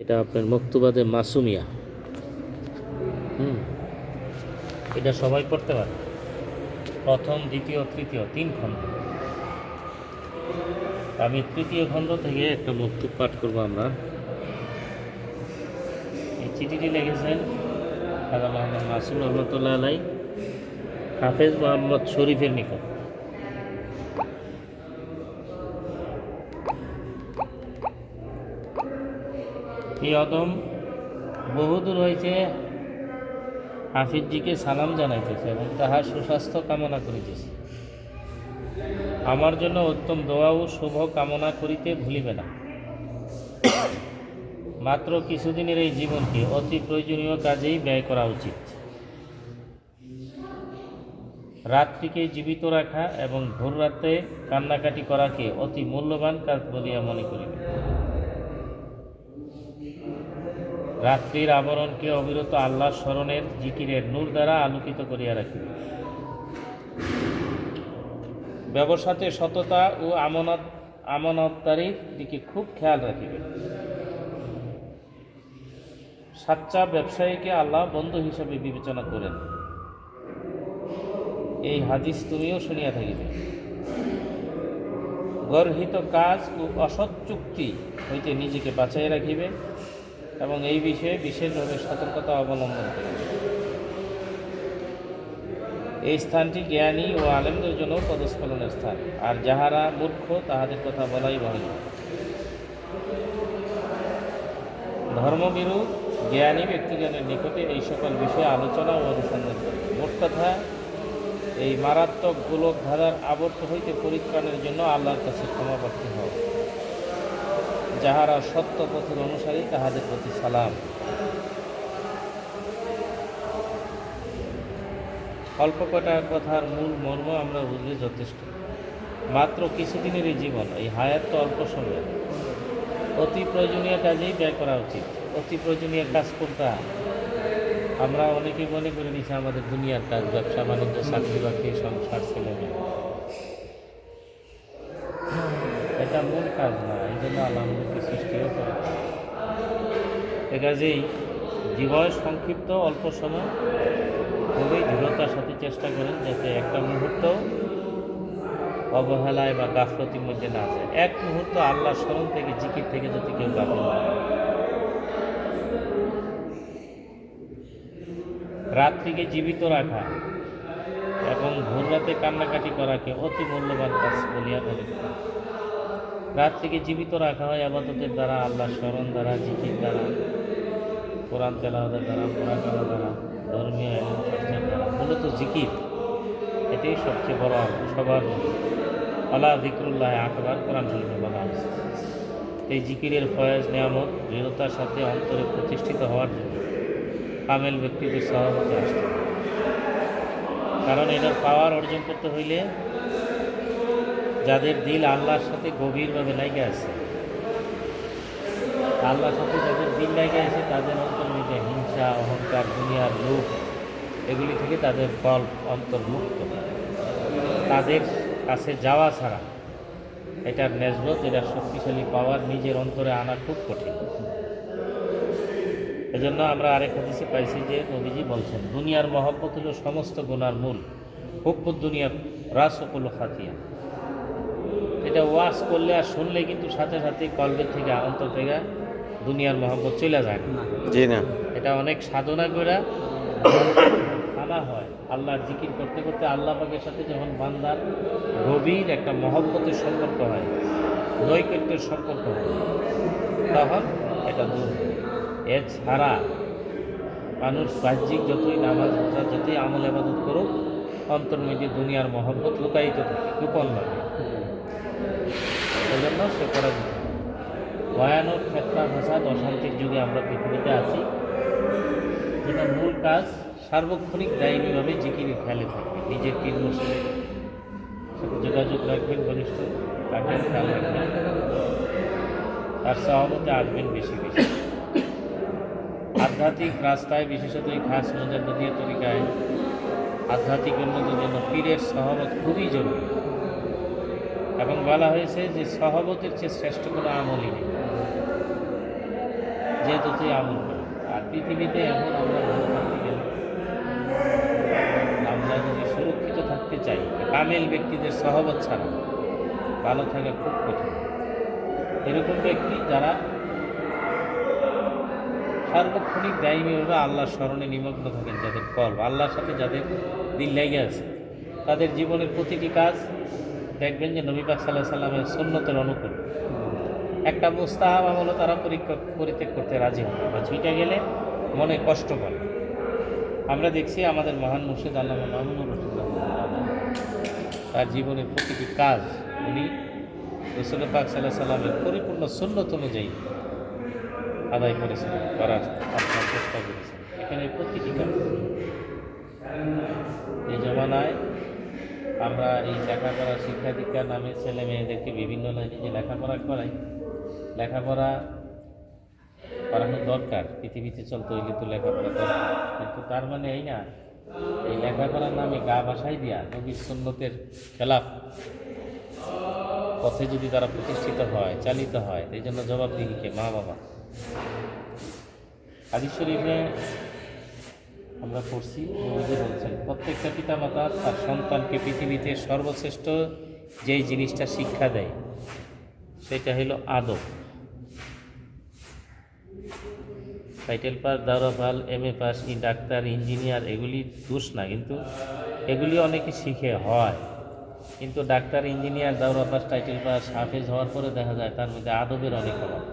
এটা আপনার মক্তবাদে মাসুমিয়া। এটা সবাই পড়তে পারে, প্রথম, দ্বিতীয়, তৃতীয়, 3 খণ্ড। আমি তৃতীয় খণ্ড থেকে একটা মক্তব পাঠ করবো আমরা। এই চিঠিটি লিখেছেন খাজা মোহাম্মদ মাসুম রহমতুল্লাহ আলাই হাফেজ মোহাম্মদ শরীফের নিকট। এই অদম বহুদূর হয়েছে হাফিজজিকে সালাম জানাইতেছে এবং তাহার সুস্বাস্থ্য কামনা করিতেছে। আমার জন্য উত্তম দোয়া ও শুভ কামনা করিতে ভুলিবে না। মাত্র কিছুদিনের এই জীবনকে অতি প্রয়োজনীয় কাজেই ব্যয় করা উচিত। রাত্রিকে জীবিত রাখা এবং ভোর রাতে কান্নাকাটি করাকে অতি মূল্যবান কাজ বলিয়া মনে করিবে। রাত্রির আবরণকে অবিরত আল্লাহ স্মরণের জিকিরের নূর দ্বারা আলোকিত করিয়া রাখিবে। ব্যবসাতে সততা ও আমানতদারির দিকে খুব খেয়াল রাখিবে। সাচ্চা ব্যবসায়ীকে আল্লাহ বন্ধু হিসাবে বিবেচনা করেন। এই হাদিস তুমিও শুনিয়া থাকিবে। গর্হিত কাজ ও অসৎ চুক্তি হইতে নিজেকে বাঁচাইয়া রাখিবে এবং এই বিষয়ে বিশেষভাবে সতর্কতা অবলম্বন করিবে। এই স্থানটি জ্ঞানী ও আলেমদের জন্য পদস্খলনের স্থান, আর যাহারা মূর্খ তাহাদের কথা বলাই বাহুল্য। ধর্মবিরোধ জ্ঞানী ব্যক্তিজনের নিকটে এই সকল বিষয়ে আলোচনা ও অনুসন্ধান করে। মোট কথা, এই মারাত্মক গোলক ধাঁধার আবর্ত হইতে পরিত্রাণের জন্য আল্লাহর কাছে ক্ষমাপ্রার্থী হও। যাহারা সত্য পথের অনুসারী তাহাদের প্রতি সালাম। অল্প কটা কথার মূল মর্ম আমরা বুঝলে যথেষ্ট। মাত্র কিছুদিনের এই জীবন, এই হায়াত তো অল্প সময়। অতি প্রয়োজনীয় কাজেই ব্যয় করা উচিত। অতি প্রয়োজনীয় কাজ কোনটা? আমরা অনেকেই মনে করে নিচ্ছি আমাদের দুনিয়ার কাজ, ব্যবসা বাণিজ্য, চাকরি বাকরি, সংসার, ছেলেমেয়ে। এটা মূল কাজ না, এই জন্য আল্লাহ আমাদেরকে সৃষ্টিও করে। এ কাজেই জীবন সংক্ষিপ্ত, অল্প সময়, খুবই দৃঢ়তার সাথে চেষ্টা করেন যাতে একটা মুহূর্ত অবহেলায় বা গাফলতির মধ্যে না যায়। এক মুহূর্ত আল্লাহ স্মরণ থেকে, জিকির থেকে যদি কেউ গাফিল হয়। রাত্রিকে জীবিত রাখা এবং ভোর রাতে কান্নাকাটি করাকে অতি মূল্যবান কাজ বলিয়া মনে করি। রাত্রিকে জীবিত রাখা হয় ইবাদতের দ্বারা, আল্লাহ স্মরণ দ্বারা, জিকির দ্বারা, কোরআন তেলাওয়াতের দ্বারা, মুরাকাবা দ্বারা, ধর্মীয় ইলম চর্চার দ্বারা। মূলত জিকির এটাই সবচেয়ে বড় আমল সবার মধ্যে। আল্লাহ যিকরুল্লাহ আকবার কোরআন শরীফে বলা হয়েছে। এই জিকিরের ফয়েজ নিয়ামত দৃঢ়তার সাথে অন্তরে প্রতিষ্ঠিত হওয়ার জন্য কামেল ব্যক্তিদের সহমতে আসতে হবে। কারণ এটার পাওয়ার অর্জন করতে হইলে যাদের দিল আল্লাহর সাথে গভীরভাবে লাগে আছে, আল্লাহর সাথে যাদের দিল লাগে আছে, তাদের অন্তর মধ্যে হিংসা, অহংকার, দুনিয়ার লোভ, এগুলি থেকে তাদের ফল অন্তর্মুক্ত। তাদের কাছে যাওয়া ছাড়া এটার নেজবত, এটার শক্তিশালী পাওয়ার নিজের অন্তরে আনা খুব কঠিন। এজন্য আমরা আরেক হাদিসে পাইছি যে নবীজি বলছেন, দুনিয়ার মহব্বত হল সমস্ত গুনার মূল। হুব্বুদ দুনিয়া রাসকুল খাতিয়া। এটা ওয়াজ করলে আর শুনলে কিন্তু সাথে সাথে কলবের থেকে, অন্তর থেকে দুনিয়ার মহব্বত চলে যায় না। জি না, এটা অনেক সাধনা করে আনা হয়। আল্লাহর জিকির করতে করতে আল্লাহ পাকের সাথে যখন বান্দার গভীর একটা মহব্বতের সম্পর্ক হয়, নৈকট্যের সম্পর্ক হয়, তখন এটা দূর হয়। এছাড়া মানুষ বাহ্যিক যতই নামাজ রোজা, যতই আমল ইবাদত করুক, অন্তর মধ্যে দুনিয়ার মহব্বত লুকায়িত থাকে গোপনভাবে। সেজন্য সে করা যেত। ভয়ানক ফেতনা, ফাসাদ, অশান্তির যুগে আমরা পৃথিবীতে আছি। যেটা মূল কাজ, সার্বক্ষণিক দায়ীভাবে জিকির খেয়ালে থাকবে। নিজের পীর মুর্শিদের সাথে যোগাযোগ রাখবেন, ঘনিষ্ঠ রাখবেন, খেয়াল রাখবেন, তার সহমতে আসবেন বেশি বেশি। আধ্যাত্মিক রাস্তায়, বিশেষত এই খাস মুজাদ্দিদিয়া তরিকায় আধ্যাত্মিক উন্নতির জন্য পীরের সহবত খুবই জরুরি। এবং বলা হয়েছে যে সহবতের চেয়ে শ্রেষ্ঠ কোনো আমলই নেই। যে যতই আমল করে। আর পৃথিবীতে এখন আমরা ভালো থাকতে গেলে, আমরা যদি সুরক্ষিত থাকতে চাই, কামেল ব্যক্তিদের সহবত ছাড়া ভালো থাকা খুব কঠিন। এরকম ব্যক্তি যারা সার্বক্ষণিক দায়ীভাবে আল্লাহর স্মরণে নিমগ্ন থাকেন, যাদের কল্প আল্লাহর সাথে যাদের দিল লেগে আছে, তাদের জীবনের প্রতিটি কাজ দেখবেন যে নবী পাক সাল্লাল্লাহু আলাইহি সাল্লামের সুন্নতের অনুকূল। একটা মুস্তাহাব আমলও তারা পরিত্যাগ করতে রাজি হবে বা ছুটে গেলে মনে কষ্ট করে। আমরা দেখছি আমাদের মহান মুর্শিদ আল্লামা মামুনুর রশিদ তার জীবনের প্রতিটি কাজ উনি রাসূল পাক সাল্লাল্লাহু আলাইহি সাল্লামের পরিপূর্ণ সুন্নত অনুযায়ী আদায় করেছেন, করার আপনার চেষ্টা করেছেন। এখানে প্রতিটি কাজ এই জমানায় আমরা এই লেখাপড়া শিক্ষা দীক্ষার নামে ছেলে মেয়েদেরকে বিভিন্ন লাইনে যে লেখাপড়া করাই, লেখাপড়া করানো দরকার, পৃথিবীতে চলতে হইলে তো লেখাপড়া দরকার, কিন্তু তার মানে এই না এই লেখাপড়ার নামে গা ভাসাই দিয়া নবীর সুন্নতের খেলাফ পথে যদি তারা প্রতিষ্ঠিত হয়, চালিত হয়, এই জন্য জবাবদিহিকে মা বাবা। হাদিস শরীফে আমরা পড়ছি, নবীজি বলছেন প্রত্যেকটা পিতামাতা তার সন্তানকে পৃথিবীতে সর্বশ্রেষ্ঠ যেই জিনিসটা শিক্ষা দেয় সেটা হলো আদব। টাইটেল পাস, দাওরা পাল, MA পাস, ডাক্তার, ইঞ্জিনিয়ার এগুলি দোষ না, কিন্তু এগুলি অনেকে শিখে হয়, কিন্তু ডাক্তার, ইঞ্জিনিয়ার, দাওরা পাস, টাইটেল পাস, হাফেজ হওয়ার পরে দেখা যায় তার মধ্যে আদবের অনেক অভাব।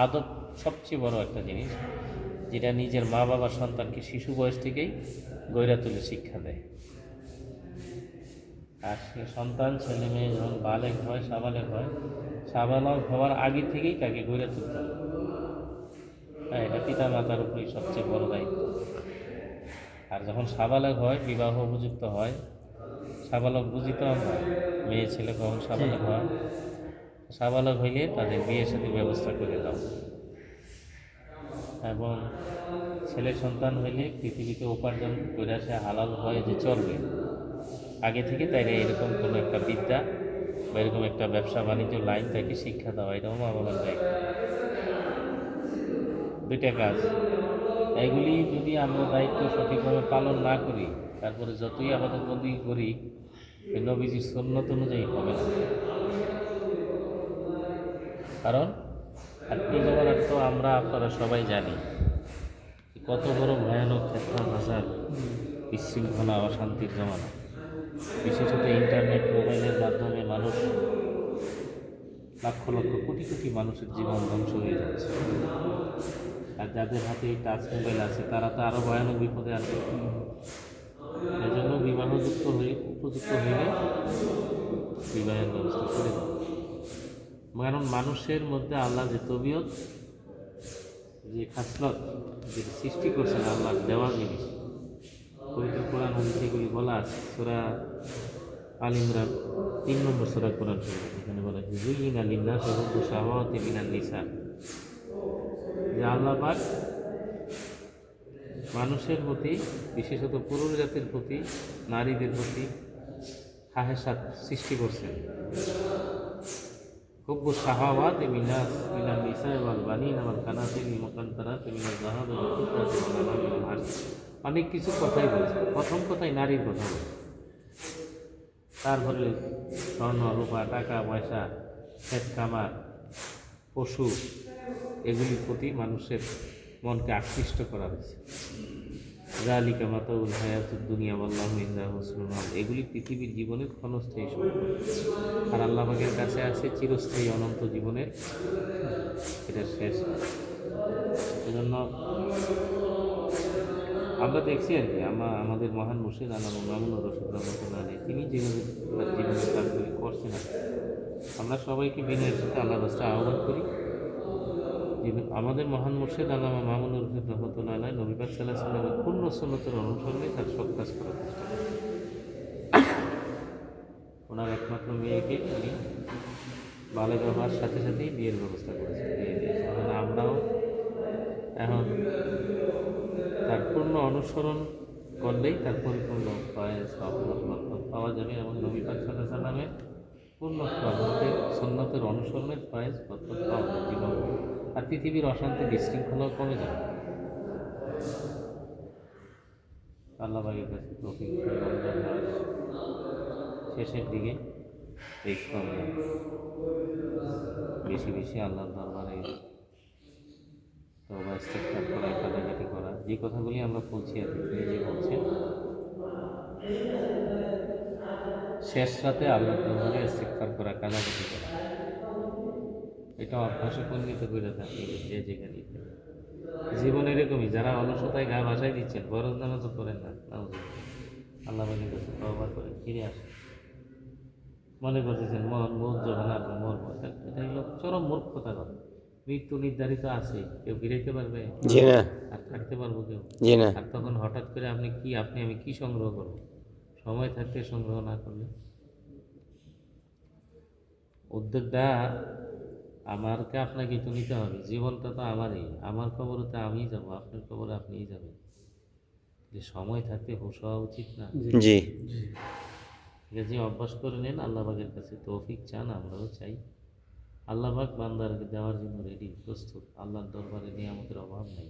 আদব সবচেয়ে বড় একটা জিনিস, যেটা নিজের মা বাবার সন্তানকে শিশু বয়স থেকেই গইরা তুলে শিক্ষা দেয়। আর সে সন্তান ছেলে মেয়ে যখন বালেগ হয়, সাবালেগ হয়, সাবালক হওয়ার আগে থেকেই তাকে গইরা তুলতে হবে। হ্যাঁ, এটা পিতা মাতার উপরেই সবচেয়ে বড় দায়িত্ব। আর যখন সাবালক হয়, বিবাহ উপযুক্ত হয়, সাবালক বুঝিত হয়, মেয়ে ছেলে কখন সাবালক হয়, সাবালক হইলে তাদের বিয়ের সাথে ব্যবস্থা করে দাও। এবং ছেলে সন্তান হইলে পৃথিবীতে উপার্জন করে সে হালাল হয়ে যে চলবে, আগে থেকে তাইলে এরকম কোনো একটা বিদ্যা বা এরকম একটা ব্যবসা বাণিজ্য লাইন তাকে শিক্ষা দেওয়া, এটাও মা বাবার দায়িত্ব। দুইটা কাজ, এগুলি যদি আমরা দায়িত্ব সঠিকভাবে পালন না করি, তারপরে যতই আমাদের বন্দী করি নবীজির সুন্নত অনুযায়ী হবে না। কারণ এই জমানার তো আমরা আপনারা সবাই জানি কত বড় ভয়ানক ফেতনা ফাসাদ, বিশৃঙ্খলা, অশান্তির জমানা। বিশেষত ইন্টারনেট, মোবাইলের মাধ্যমে মানুষ লক্ষ লক্ষ কোটি কোটি মানুষের জীবন ধ্বংস হয়ে যাচ্ছে। আর যাদের হাতে এই টাচ মোবাইল আছে তারা তো আরও ভয়ানক বিপদে আছে। এই জন্য উপযুক্ত হইলে বিবাহের ব্যবস্থা করে দেয়। কারণ মানুষের মধ্যে আল্লাহ যে তবিয়ত, যে খাসলত, যে সৃষ্টি করছেন আল্লাহ দেওয়া জিনিস, পবিত্র কোরআন হাদিসে এগুলি বলা আছে। সূরা আল ইমরান 3 নম্বর সূরা কোরআন শরীফ, এখানে বলা আছে যুইনা লিন্নাসি হুব্বু শাহাওয়াতি মিনান নিসা, যে আল্লাহ পাক মানুষের প্রতি, বিশেষত পুরুষ জাতির প্রতি, নারীদের প্রতি খাহেসাত সৃষ্টি করছেন। হুব্বু শাহাওয়াতি মিনান নিসা ওয়াল বানিনা ওয়াল কানাতিরিল মুকান্তারাতি মিনাজ যাহাবি ওয়াল ফিদ্দাতি ওয়াল আনআমি ওয়াল হারস। অনেক কিছু কথাই বলছে, প্রথম কথাই নারীর কথা বলছে। তারপরে স্বর্ণ, রূপা, টাকা পয়সা, ক্ষেত খামার, পশু, এগুলির প্রতি মানুষের মনকে আকৃষ্ট করা হয়েছে। যালিকা মাতাউল হায়াতুদ দুনিয়া ওয়াল্লাহু ইনদাহু হুসনুল মাআব, এগুলি পৃথিবীর জীবনের ক্ষণস্থায়ী সম্পদ। আর আল্লাহ পাকের কাছে আছে চিরস্থায়ী অনন্ত জীবনের এটা শেষ। এজন্য আমরা দেখছি আর কি, আমাদের মহান মুর্শিদ আল্লামা মামুনুর রশিদ রহমাতুল্লাহ আলাইহি তিনি যেভাবে তার জীবনের কাজগুলি করছেন, আমরা সবাইকে বিনয়ের সাথে আল্লাহর রাস্তায় আহ্বান করি যে আমাদের মহান মুর্শিদ আল্লামা মামুনুর রশিদ রহমাতুল্লাহ আলাইহি নবী পাক সাল্লাল্লাহু আলাইহি ওয়াসাল্লামের পূর্ণ সুন্নতের অনুসরণে তার সব কাজ করার চেষ্টা করেন। ওনার একমাত্র মেয়েকে উনি বালেগ হওয়ার সাথে সাথেই বিয়ের ব্যবস্থা করেছেন, বিয়ে দিয়েছেন। আমরাও এখন তার পূর্ণ অনুসরণ করলেই তার পরিপূর্ণ ফয়েজ পাওয়া যাবে, এবং নবী পাক সাল্লাল্লাহু আলাইহি ওয়াসাল্লামের পূর্ণ সুন্নতের অনুসরণের ফয়েজ পাওয়া যাবে জীবন। আর পৃথিবীর অশান্তি বিশৃঙ্খলাও কমে যাবে। আল্লাহ পাকের কাছে তৌফিক চাই রমজান মাস শেষের দিকে এই সময় বেশি বেশি আল্লাহর দরবারে তওবা ইস্তিগফার করা, কাটাকাটি করা, যে কথাগুলি আমরা বলছি আর কি, তিনি যে বলছেন শেষ রাতে আল্লাহর দরবারে ইস্তিগফার করা, কাটাকাটি করা, এটা অভ্যাসে পরিণত করে থাকি যে যেখানে জীবন এরকমই। যারা অলসতায় গা ভাসায় দিচ্ছেন, ফরজ নামাজও করেন না, আল্লাহ পাকের কাছে তওবা করে ফিরে আসেন। মনে করতেছেন মন যখন আপনি মরবো, এটা হলো চরম মূর্খতা কথা। মৃত্যু নির্ধারিত আছে, কেউ ফিরাইতে পারবে? জি না। আর থাকতে পারবো কেউ? জি না। আর তখন হঠাৎ করে আমি কি সংগ্রহ করবো? সময় থাকতে সংগ্রহ না করলে উদ্যোগটা আমাকে আপনাকে তো নিতে হবে। জীবনটা তো আমারই, আমার খবরে তো আমিই যাবো, আপনার খবরে আপনিই যাবেন। যে সময় থাকতে হুঁশ হওয়া উচিত না? জি। যে অভ্যাস করে নেন, আল্লাহ পাকের কাছে তৌফিক চান, আমরাও চাই। আল্লাহ পাক বান্দারকে দেওয়ার জন্য রেডি, প্রস্তুত। আল্লাহর দরবারে নিয়ামতের অভাব নেই।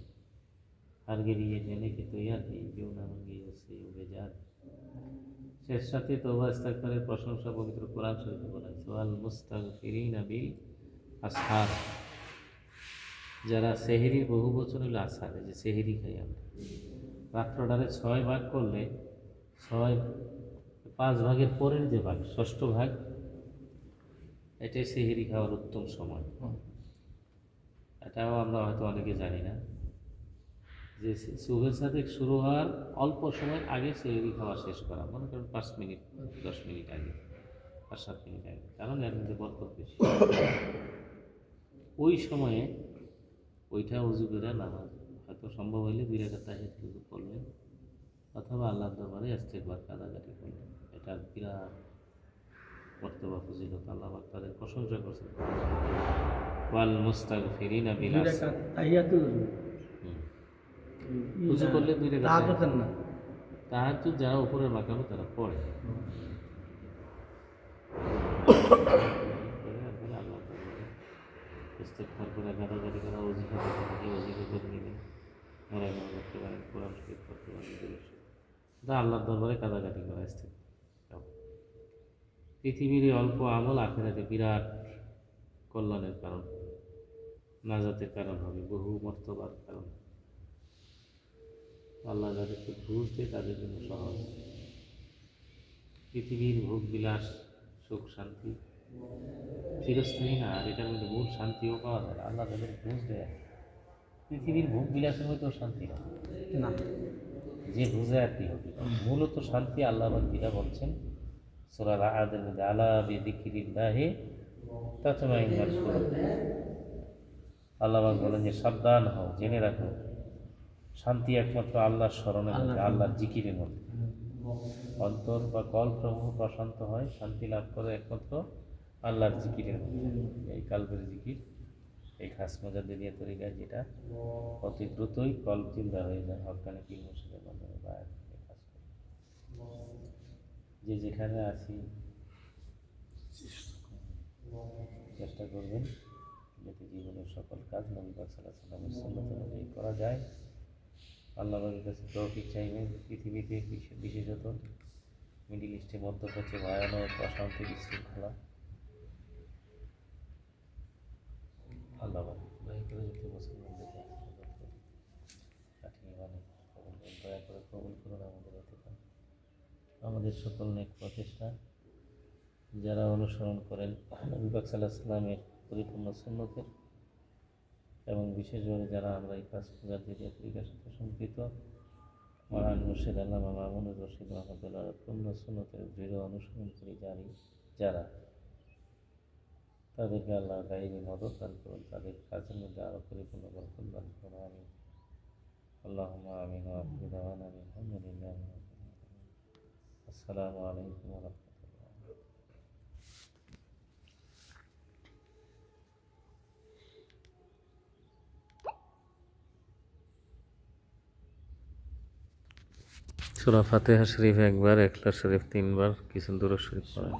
हर गिरिए देने के तैयार है, जो ना मांगे उससे बेजार। শেষ রাতে তওবা ইস্তিগফারের প্রশংসা পবিত্র কোরআন শরীফে বলা হয়েছে, ওয়াল মুস্তাগফিরিনা বিল আসহার। যারা সেহরির বহু বচন হলো আসহার, যে সেহরি খাই আমরা, রাত্রটারে 6 ভাগ করলে 5 ভাগের পরের যে ভাগ, ষষ্ঠ ভাগ, এটাই সেহরি খাওয়ার উত্তম সময়। এটাও আমরা হয়তো অনেকে জানি না যে সুবের সাথে শুরু হওয়ার অল্প সময় আগে সেহরি খাওয়া শেষ করা, মনে করেন 5 মিনিট 10 মিনিট আগে, 5-7 মিনিট আগে, কারণ এর মধ্যে বরকত বেশি। ওই সময়ে ওইটা উজু করে নামাজ, হয়তো সম্ভব হইলে 2 রাকাত তাহিয়াতুল উযু করলেন, অথবা আল্লাহর দরবারে ইস্তিগফার কাটাকাটি করলেন। এটা বিরাট মর্তবা ফজিলত। আল্লাহ পাক তাদের প্রশংসা করছেন, ওয়াল মুস্তাগফিরিনা বিল আসহার। উজু করলে 2 রাকাত না, তাহাজ্জুদ যারা উপরের মাকামে তারা পড়ে। আল্লাহ ইস্তিগফার করে, কাটাকাটি করা, ওজিফা করে নেবেন, মোরাকাবা করতে পারেন, কোরআন শরীফ পড়তে পারেন, আল্লাহর দরবারে কাটাকাটি করা ইস্তিগফার। পৃথিবীর অল্প আমল আখিরাতে বিরাট কল্যাণের কারণ, নাজাতের কারণ হবে, বহু মর্তবার কারণ। আল্লাহ যাদেরকে ঘুষ দেয় তাদের জন্য সহজ। পৃথিবীর ভোগ বিলাস, সুখ শান্তি চিরস্থায়ী না, আর এটার মধ্যে মূল শান্তিও পাওয়া যায় না। আল্লাহ যাদের ঘুষ দেয়, পৃথিবীর ভোগ বিলাসের মধ্যেও শান্তি না, যে বুঝে আর কি হবে। মূলত শান্তি আল্লাহ যেটা বলছেন সূরা আদ-এর মধ্যে, আলা বিযিকরিল্লাহি তাতমাইন্নুল কুলুব। আল্লাহ বলেন যে সাবধান হও, জেনে রাখো, শান্তি একমাত্র আল্লাহর স্মরণের মধ্যে, আল্লাহর জিকিরের মধ্যে। অন্তর বা কল্পসমূহ প্রশান্ত হয়, শান্তি লাভ করে একমাত্র আল্লাহর জিকিরের মধ্যে। এই কালবের জিকির, এই খাস মুজাদ্দিদিয়া তরিকায়, যেটা অতি দ্রুতই কল্প চিন্তা হয়ে যায় হক্কানি পীর মুর্শিদের মাধ্যমে বা কাজ করে। যে যেখানে আছি চেষ্টা করবেন যাতে জীবনের সকল কাজ নবী পাক সাল্লাল্লাহু আলাইহি ওয়াসাল্লামের সুন্নাত অনুযায়ী করা যায়। আল্লাহ পাকের কাছে তৌফিক চাইবেন। পৃথিবীতে বিশেষত মিডিল ইস্টে, মধ্যপ্রাচ্যে ভয়ানক অশান্তি বিশৃঙ্খলা, আল্লাহ দয়া করে যাতে মুসলমানদেরকে কাটিয়ে মানে দয়া করে কবুল করুন আমাদের এতেকাল। আমাদের সকল নেক প্রচেষ্টা যারা অনুসরণ করেন নবী পাক সাল্লাল্লাহু আলাইহি ওয়াসাল্লামের পরিপূর্ণ সুন্নতের, এবং বিশেষভাবে যারা আমরা এই কাজ মুজাদ্দিদিয়া তরিকার সাথে সম্পৃক্ত, মহান মুর্শিদ আল্লামা মামুনুর রশিদ রহমাতুল্লাহ পূর্ণ সুন্নতের দৃঢ় অনুসরণ করি যারা, তাদেরকে আল্লাহ গায়েবী মদত দান করুন, তাদের কাজের মধ্যে আরও পরিপূর্ণ বরকত দান করুন। আমিন। আল্লাহুম্মা আমিন ওয়া আখিরু দাওয়ানা আলহামদুলিল্লাহি রাব্বিল আলামিন। আসসালামু আলাইকুম ওয়া রাহমাতুল্লাহ। সূরা ফাতিহা শরীফ একবার, ইখলাস শরীফ 3 বার, কিছু দুরূদ শরীফ পড়া।